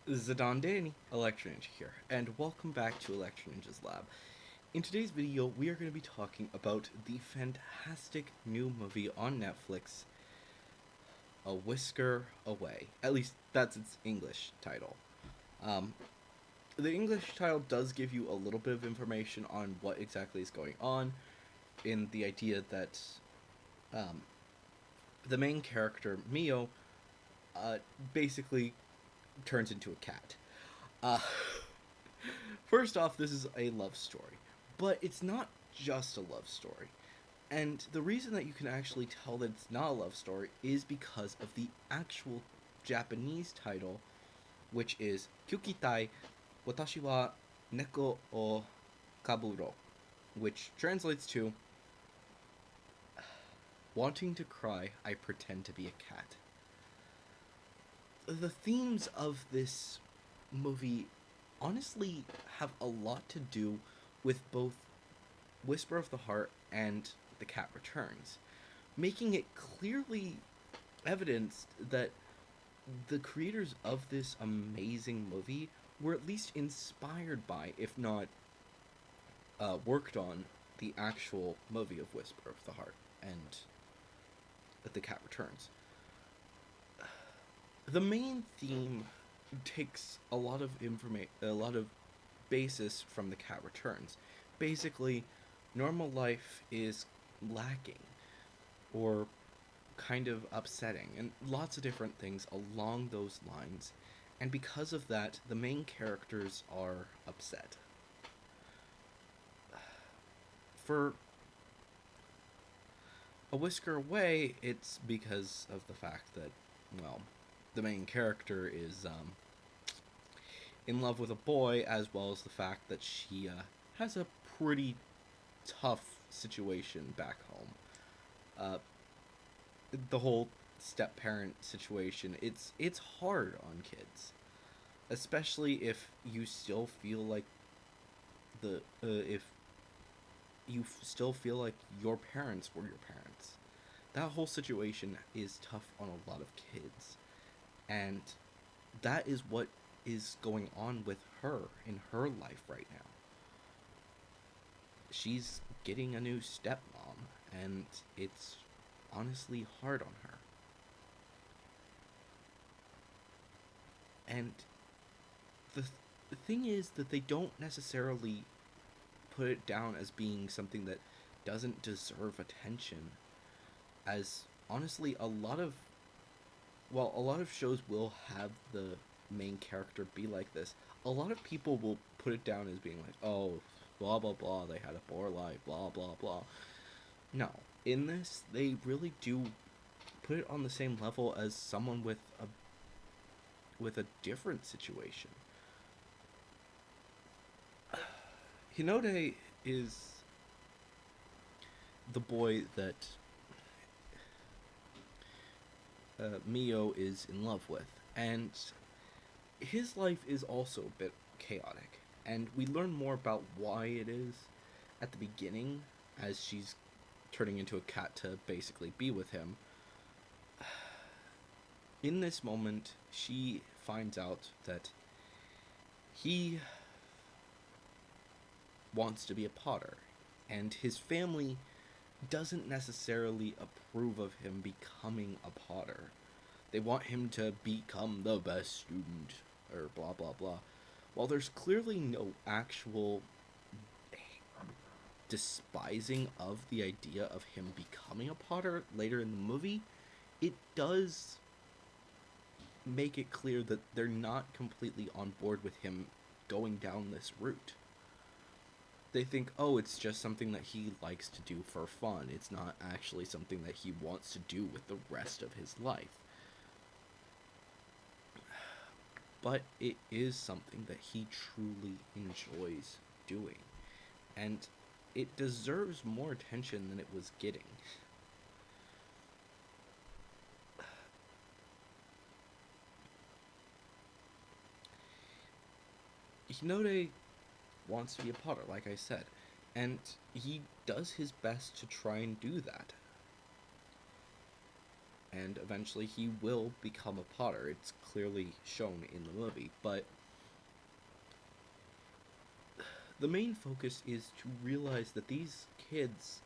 Zadandani, Electro Ninja here, and welcome back to Electro Ninja's Lab. In today's video, we are going to be talking about the fantastic new movie on Netflix, A Whisker Away. At least that's its English title. Um, the English title does give you a little bit of information on what exactly is going on, in the idea that um, the main character, Mio, uh, basically turns into a cat. Uh, First off, this is a love story, but it's not just a love story. And the reason that you can actually tell that it's not a love story is because of the actual Japanese title, which is Kyukitai Watashi wa Neko o Kaburo, which translates to Wanting to cry, I pretend to be a cat. The themes of this movie honestly have a lot to do with both Whisper of the Heart and The Cat Returns, making it clearly evidenced that the creators of this amazing movie were at least inspired by, if not worked on, the actual movie of Whisper of the Heart and The Cat Returns. The main theme takes a lot of basis from The Cat Returns. Basically, normal life is lacking or kind of upsetting, and lots of different things along those lines. And because of that, the main characters are upset. For A Whisker Away, it's because of the fact that, well, the main character is in love with a boy, as well as the fact that she has a pretty tough situation back home. Uh, the whole step parent situation, it's hard on kids, especially if you still feel like the if you still feel like your parents were your parents. That whole situation is tough on a lot of kids, and that is what is going on with her in her life right now. She's getting a new stepmom, and it's honestly hard on her. And the thing is that they don't necessarily put it down as being something that doesn't deserve attention, as honestly a lot of shows will have the main character be like this. A lot of people will put it down as being like, oh, blah blah blah, they had a poor life, blah blah blah. No, in this they really do put it on the same level as someone with a different situation. Hinode is the boy that Mio is in love with, and his life is also a bit chaotic. And we learn more about why it is at the beginning, as she's turning into a cat to basically be with him. In this moment, she finds out that he wants to be a potter, and his family doesn't necessarily approve of him becoming a potter. They want him to become the best student, or blah blah blah. While there's clearly no actual despising of the idea of him becoming a potter later in the movie, it does make it clear that they're not completely on board with him going down this route. They think, oh, it's just something that he likes to do for fun. It's not actually something that he wants to do with the rest of his life. But it is something that he truly enjoys doing. And it deserves more attention than it was getting. Hinode wants to be a potter, like I said, and he does his best to try and do that. and eventually he will become a potter. It's clearly shown in the movie, but the main focus is to realize that these kids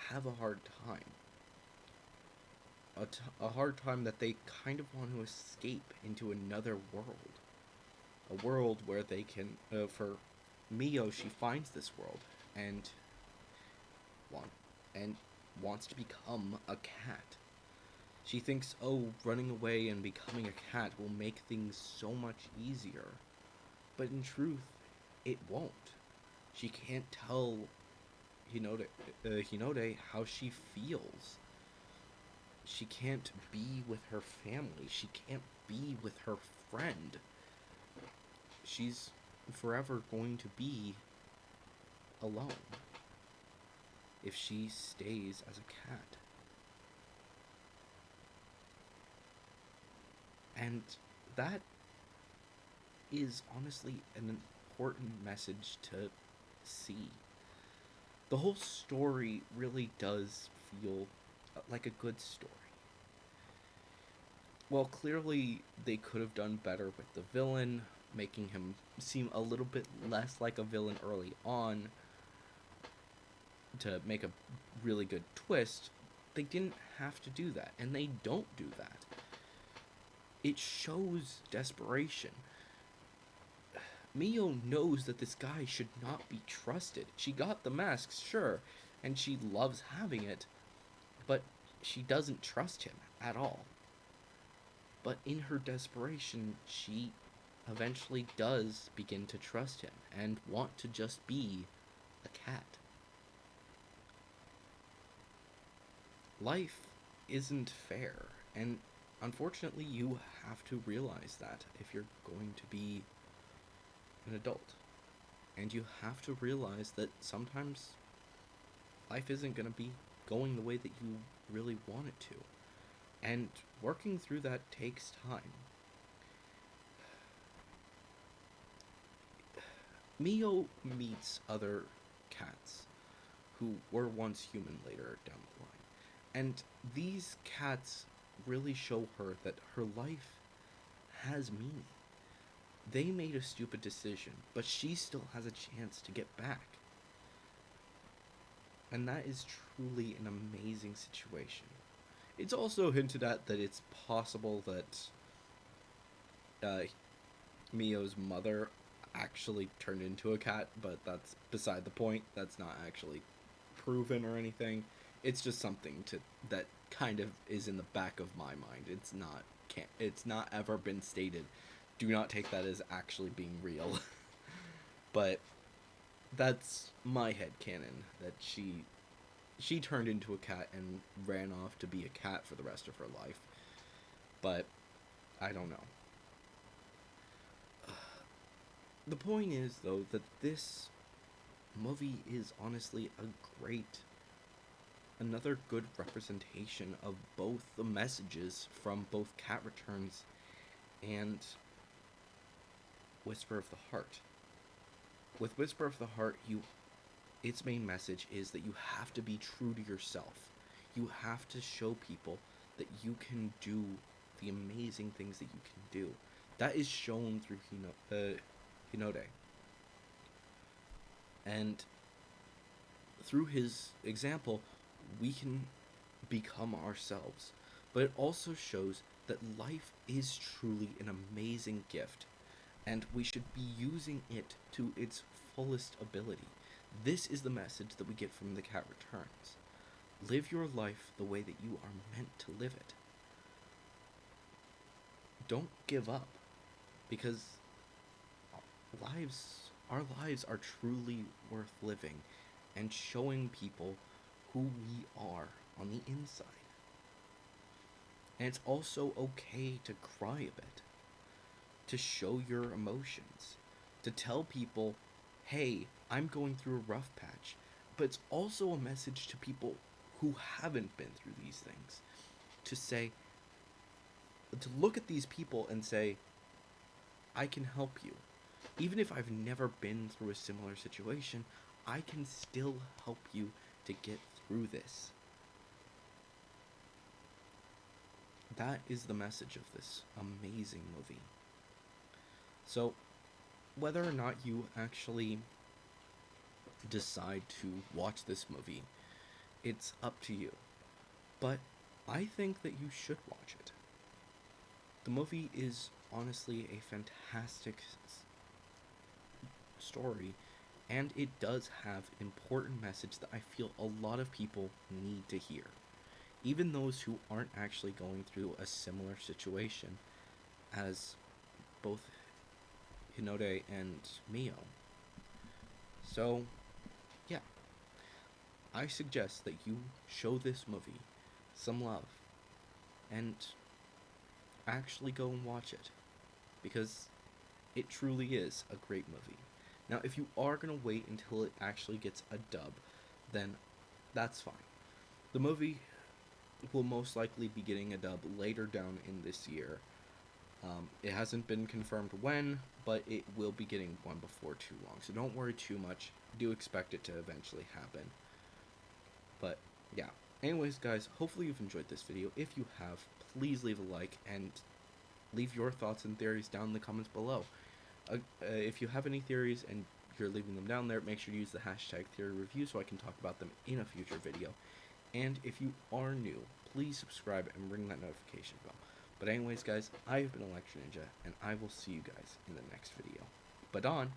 have a hard time. A hard time that they kind of want to escape into another world. A world where they can, for Mio, she finds this world and want and wants to become a cat. She thinks, oh, running away and becoming a cat will make things so much easier. But in truth, it won't. She can't tell Hinode how she feels. She can't be with her family. She can't be with her friend. She's forever going to be alone if she stays as a cat. And that is honestly an important message to see. The whole story really does feel like a good story. Well, clearly they could have done better with the villain, making him seem a little bit less like a villain early on to make a really good twist. They didn't have to do that, and they don't do that. It shows desperation. Mio knows that this guy should not be trusted. She got the masks, sure, and she loves having it, but she doesn't trust him at all. But in her desperation, she eventually does begin to trust him and want to just be a cat. Life isn't fair, and unfortunately, you have to realize that if you're going to be an adult. And you have to realize that sometimes life isn't going to be going the way that you really want it to. And working through that takes time. Mio meets other cats who were once human later down the line. And these cats really show her that her life has meaning. They made a stupid decision, but she still has a chance to get back. And that is truly an amazing situation. It's also hinted at that it's possible that Mio's mother actually turned into a cat, but that's beside the point. That's not actually proven or anything. It's just something that kind of is in the back of my mind. It's not ever been stated. Do not take that as actually being real. But that's my headcanon, that she turned into a cat and ran off to be a cat for the rest of her life. But I don't know. The point is, though, that this movie is honestly another good representation of both the messages from both Cat Returns and Whisper of the Heart. With Whisper of the Heart, its main message is that you have to be true to yourself. You have to show people that you can do the amazing things that you can do. That is shown through Hinode. And through his example, we can become ourselves. But it also shows that life is truly an amazing gift, and we should be using it to its fullest ability. This is the message that we get from The Cat Returns. Live your life the way that you are meant to live it. Don't give up, because our lives are truly worth living, and showing people who we are on the inside. And it's also okay to cry a bit, to show your emotions, to tell people, hey, I'm going through a rough patch. But it's also a message to people who haven't been through these things, to look at these people and say, I can help you. Even if I've never been through a similar situation, I can still help you to get through this. that is the message of this amazing movie. So, whether or not you actually decide to watch this movie, it's up to you. But I think that you should watch it. The movie is honestly a fantastic story, and it does have important message that I feel a lot of people need to hear. Even those who aren't actually going through a similar situation as both Hinode and Mio. So, yeah, I suggest that you show this movie some love and actually go and watch it, because it truly is a great movie. Now, if you are going to wait until it actually gets a dub, then that's fine. The movie will most likely be getting a dub later down in this year. It hasn't been confirmed when, but it will be getting one before too long. So don't worry too much. Do expect it to eventually happen. But yeah. Anyways, guys, hopefully you've enjoyed this video. If you have, please leave a like and leave your thoughts and theories down in the comments below. If you have any theories and you're leaving them down there, make sure to use the hashtag theory review so I can talk about them in a future video. And if you are new, please subscribe and ring that notification bell. But anyways, guys, I have been Electro Ninja, and I will see you guys in the next video. But on.